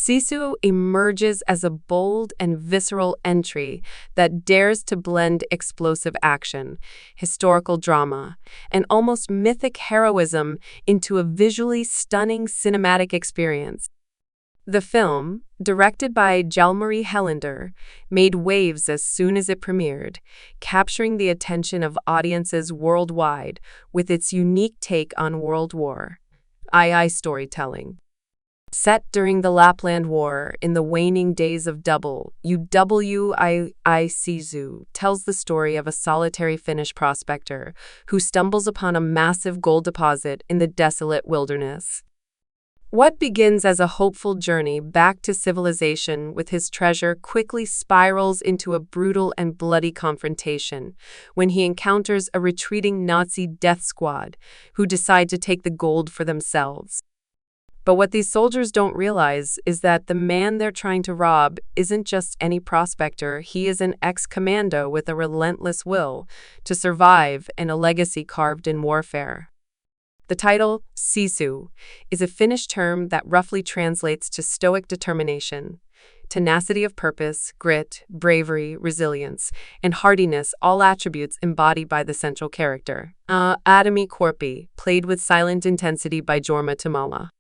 Sisu emerges as a bold and visceral entry that dares to blend explosive action, historical drama, and almost mythic heroism into a visually stunning cinematic experience. The film, directed by Jalmari Helander, made waves as soon as it premiered, capturing the attention of audiences worldwide with its unique take on World War II storytelling. Set during the Lapland War in the waning days of UWII, Sisu tells the story of a solitary Finnish prospector who stumbles upon a massive gold deposit in the desolate wilderness. What begins as a hopeful journey back to civilization with his treasure quickly spirals into a brutal and bloody confrontation when he encounters a retreating Nazi death squad who decide to take the gold for themselves. But what these soldiers don't realize is that the man they're trying to rob isn't just any prospector. He is an ex-commando with a relentless will to survive and a legacy carved in warfare. The title, Sisu, is a Finnish term that roughly translates to stoic determination, tenacity of purpose, grit, bravery, resilience, and hardiness, all attributes embodied by the central character. Aatami Korpi, played with silent intensity by Jorma Tommila.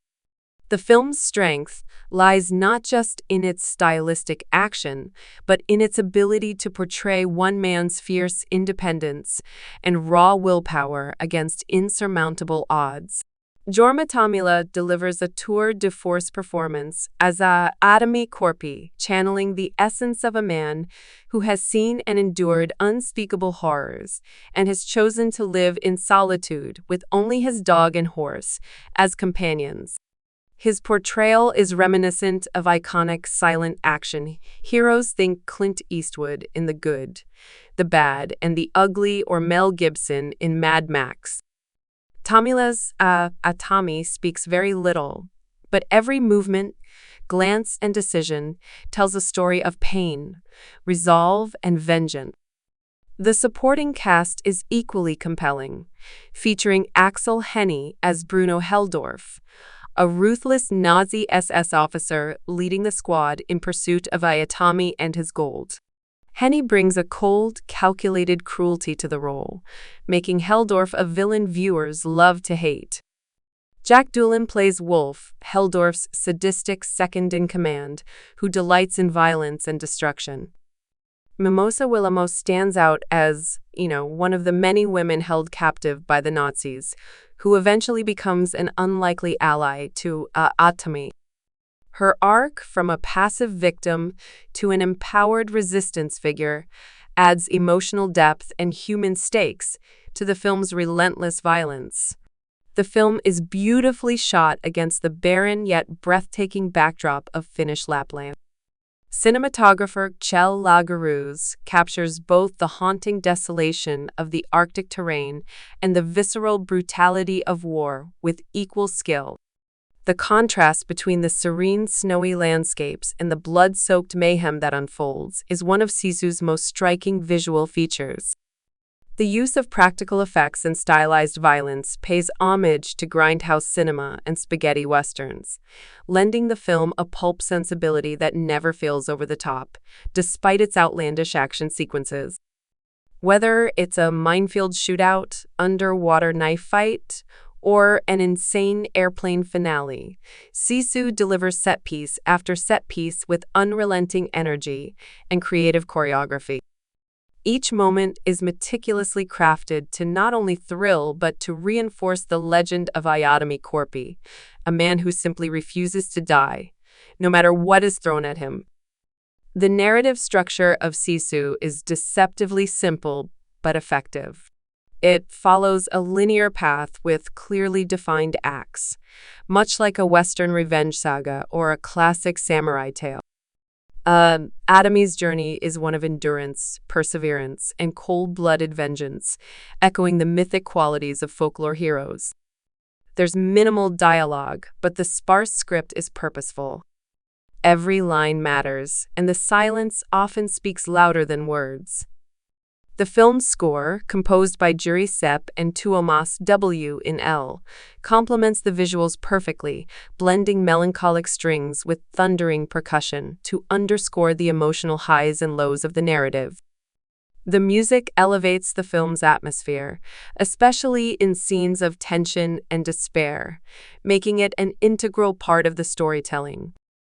The film's strength lies not just in its stylistic action, but in its ability to portray one man's fierce independence and raw willpower against insurmountable odds. Jorma Tommila delivers a tour de force performance as Aatami Korpi, channeling the essence of a man who has seen and endured unspeakable horrors and has chosen to live in solitude with only his dog and horse as companions. His portrayal is reminiscent of iconic silent action heroes. Think Clint Eastwood in The Good, the Bad, and the Ugly, or Mel Gibson in Mad Max. Tommila's Aatami speaks very little, but every movement, glance, and decision tells a story of pain, resolve, and vengeance. The supporting cast is equally compelling, featuring Axel Hennie as Bruno Heldorf, a ruthless Nazi SS officer leading the squad in pursuit of Aatami and his gold. Hennie brings a cold, calculated cruelty to the role, making Heldorf a villain viewers love to hate. Jack Doolan plays Wolf, Heldorf's sadistic second-in-command, who delights in violence and destruction. Mimosa Willamos stands out as, one of the many women held captive by the Nazis, who eventually becomes an unlikely ally to Aatami. Her arc from a passive victim to an empowered resistance figure adds emotional depth and human stakes to the film's relentless violence. The film is beautifully shot against the barren yet breathtaking backdrop of Finnish Lapland. Cinematographer Kjell Lagerus captures both the haunting desolation of the Arctic terrain and the visceral brutality of war with equal skill. The contrast between the serene, snowy landscapes and the blood-soaked mayhem that unfolds is one of Sisu's most striking visual features. The use of practical effects and stylized violence pays homage to grindhouse cinema and spaghetti westerns, lending the film a pulp sensibility that never feels over the top, despite its outlandish action sequences. Whether it's a minefield shootout, underwater knife fight, or an insane airplane finale, Sisu delivers set piece after set piece with unrelenting energy and creative choreography. Each moment is meticulously crafted to not only thrill but to reinforce the legend of Aatami Korpi, a man who simply refuses to die, no matter what is thrown at him. The narrative structure of Sisu is deceptively simple but effective. It follows a linear path with clearly defined acts, much like a Western revenge saga or a classic samurai tale. Aatami's journey is one of endurance, perseverance, and cold-blooded vengeance, echoing the mythic qualities of folklore heroes. There's minimal dialogue, but the sparse script is purposeful. Every line matters, and the silence often speaks louder than words. The film's score, composed by Juri Sepp and Tuomas W. in L., complements the visuals perfectly, blending melancholic strings with thundering percussion to underscore the emotional highs and lows of the narrative. The music elevates the film's atmosphere, especially in scenes of tension and despair, making it an integral part of the storytelling.